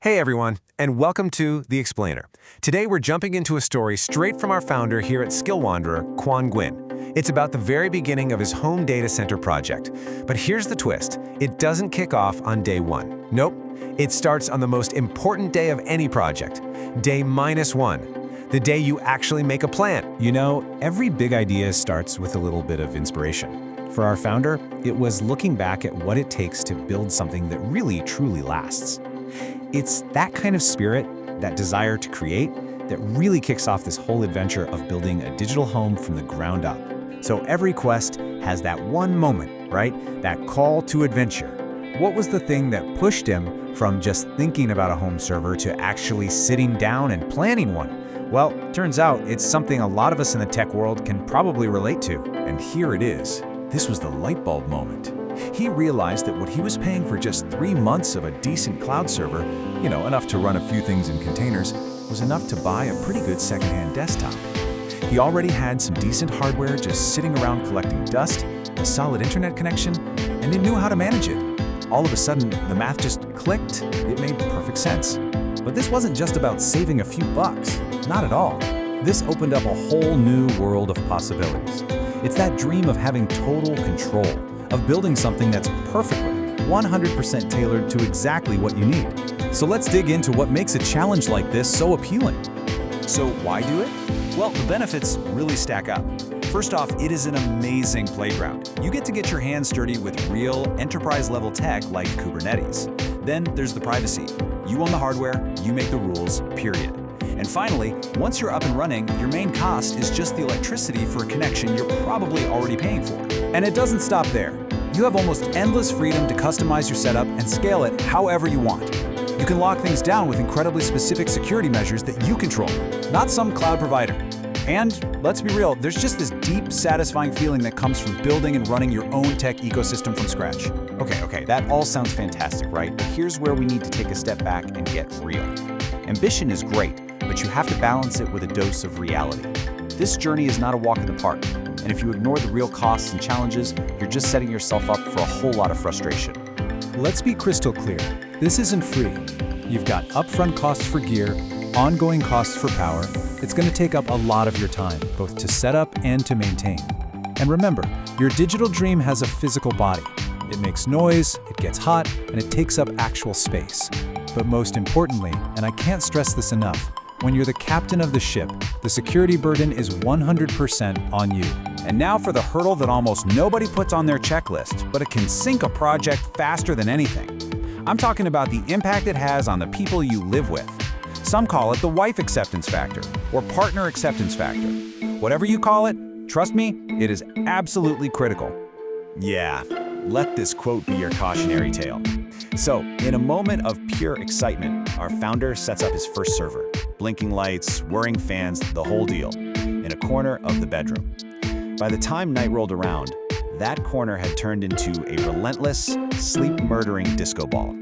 Hey everyone, and welcome to The Explainer. Today we're jumping into a story straight from our founder here at Skill Wanderer, Quan Nguyen. It's about the very beginning of his home data center project. But here's the twist. It doesn't kick off on day one. Nope. It starts on the most important day of any project, day -1, the day you actually make a plan. You know, every big idea starts with a little bit of inspiration. For our founder, it was looking back at what it takes to build something that really, truly lasts. It's that kind of spirit, that desire to create, that really kicks off this whole adventure of building a digital home from the ground up. So every quest has that one moment, right? That call to adventure. What was the thing that pushed him from just thinking about a home server to actually sitting down and planning one? Well, turns out it's something a lot of us in the tech world can probably relate to. And here it is. This was the light bulb moment. He realized that what he was paying for just 3 months of a decent cloud server, enough to run a few things in containers, was enough to buy a pretty good secondhand desktop. He already had some decent hardware just sitting around collecting dust, a solid internet connection, and he knew how to manage it. All of a sudden, the math just clicked. It made perfect sense. But this wasn't just about saving a few bucks. Not at all. This opened up a whole new world of possibilities. It's that dream of having total control, of building something that's perfectly, 100% tailored to exactly what you need. So let's dig into what makes a challenge like this so appealing. So why do it? Well, the benefits really stack up. First off, it is an amazing playground. You get your hands dirty with real enterprise-level tech like Kubernetes. Then there's the privacy. You own the hardware, you make the rules, period. And finally, once you're up and running, your main cost is just the electricity for a connection you're probably already paying for. And it doesn't stop there. You have almost endless freedom to customize your setup and scale it however you want. You can lock things down with incredibly specific security measures that you control, not some cloud provider. And let's be real, there's just this deep, satisfying feeling that comes from building and running your own tech ecosystem from scratch. Okay, that all sounds fantastic, right? But here's where we need to take a step back and get real. Ambition is great, but you have to balance it with a dose of reality. This journey is not a walk in the park, and if you ignore the real costs and challenges, you're just setting yourself up for a whole lot of frustration. Let's be crystal clear. This isn't free. You've got upfront costs for gear, ongoing costs for power. It's going to take up a lot of your time, both to set up and to maintain. And remember, your digital dream has a physical body. It makes noise, it gets hot, and it takes up actual space. But most importantly, and I can't stress this enough, when you're the captain of the ship, the security burden is 100% on you. And now for the hurdle that almost nobody puts on their checklist, but it can sink a project faster than anything. I'm talking about the impact it has on the people you live with. Some call it the wife acceptance factor or partner acceptance factor. Whatever you call it, trust me, it is absolutely critical. Yeah, let this quote be your cautionary tale. So, in a moment of pure excitement, our founder sets up his first server. Blinking lights, whirring fans, the whole deal, in a corner of the bedroom. By the time night rolled around, that corner had turned into a relentless, sleep-murdering disco ball.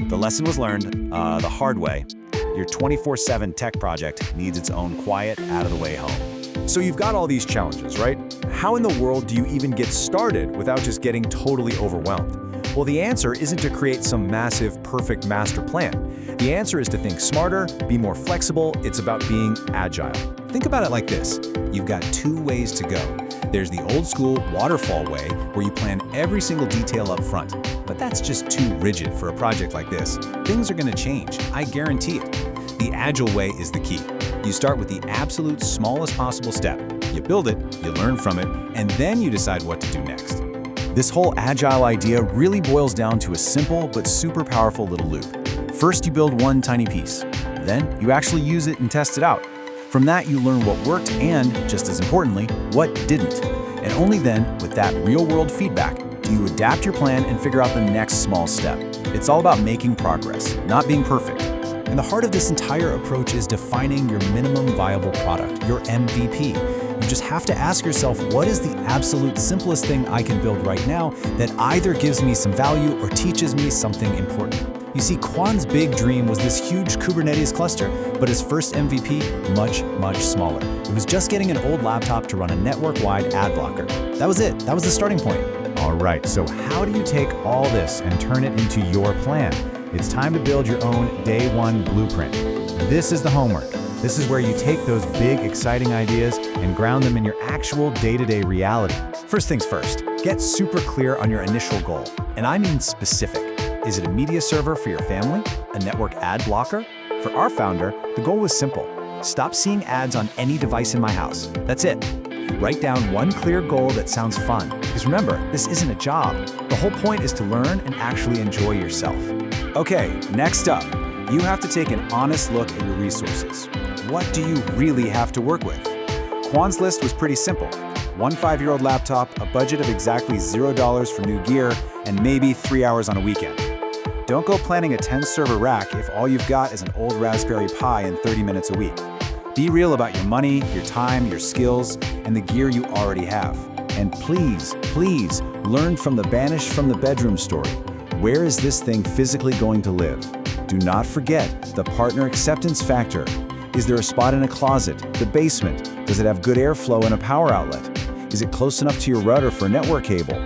The lesson was learned the hard way. Your 24/7 tech project needs its own quiet, out-of-the-way home. So you've got all these challenges, right? How in the world do you even get started without just getting totally overwhelmed? Well, the answer isn't to create some massive, perfect master plan. The answer is to think smarter, be more flexible. It's about being agile. Think about it like this. You've got two ways to go. There's the old school waterfall way, where you plan every single detail up front. But that's just too rigid for a project like this. Things are going to change, I guarantee it. The agile way is the key. You start with the absolute smallest possible step. You build it, you learn from it, and then you decide what to do next. This whole agile idea really boils down to a simple but super powerful little loop. First, you build one tiny piece. Then, you actually use it and test it out. From that, you learn what worked and, just as importantly, what didn't. And only then, with that real-world feedback, do you adapt your plan and figure out the next small step. It's all about making progress, not being perfect. And the heart of this entire approach is defining your minimum viable product, your MVP. You just have to ask yourself, what is the absolute simplest thing I can build right now that either gives me some value or teaches me something important? You see, Quan's big dream was this huge Kubernetes cluster, but his first MVP, much smaller. It was just getting an old laptop to run a network-wide ad blocker. That was it. That was the starting point. All right, so how do you take all this and turn it into your plan? It's time to build your own Day 1 blueprint. This is the homework. This is where you take those big, exciting ideas and ground them in your actual day-to-day reality. First things first, get super clear on your initial goal. And I mean specific. Is it a media server for your family? A network ad blocker? For our founder, the goal was simple. Stop seeing ads on any device in my house. That's it. Write down one clear goal that sounds fun. Because remember, this isn't a job. The whole point is to learn and actually enjoy yourself. Okay, next up, you have to take an honest look at your resources. What do you really have to work with? Quan's list was pretty simple. One 5-year-old laptop, a budget of exactly $0 for new gear, and maybe 3 hours on a weekend. Don't go planning a 10-server rack if all you've got is an old Raspberry Pi and 30 minutes a week. Be real about your money, your time, your skills, and the gear you already have. And please, please, learn from the banished from the bedroom story. Where is this thing physically going to live? Do not forget the partner acceptance factor. Is there a spot in a closet, the basement? Does it have good airflow and a power outlet? Is it close enough to your router for a network cable?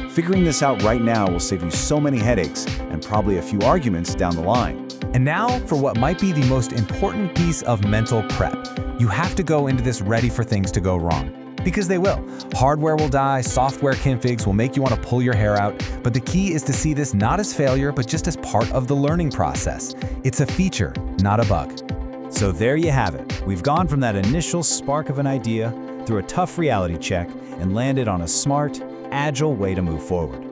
Figuring this out right now will save you so many headaches and probably a few arguments down the line. And now for what might be the most important piece of mental prep. You have to go into this ready for things to go wrong. Because they will. Hardware will die, software configs will make you want to pull your hair out, but the key is to see this not as failure, but just as part of the learning process. It's a feature, not a bug. So there you have it. We've gone from that initial spark of an idea through a tough reality check and landed on a smart, agile way to move forward.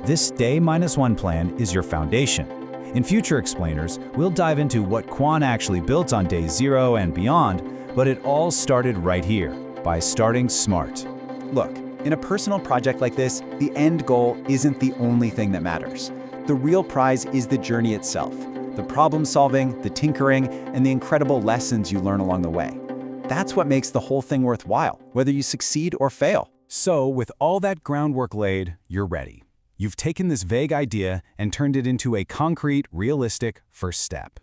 This Day -1 plan is your foundation. In future explainers, we'll dive into what Quan actually built on Day 0 and beyond, but it all started right here, by starting smart. Look, in a personal project like this, the end goal isn't the only thing that matters. The real prize is the journey itself, the problem solving, the tinkering, and the incredible lessons you learn along the way. That's what makes the whole thing worthwhile, whether you succeed or fail. So, with all that groundwork laid, you're ready. You've taken this vague idea and turned it into a concrete, realistic first step.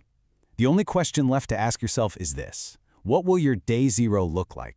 The only question left to ask yourself is this: what will your Day 0 look like?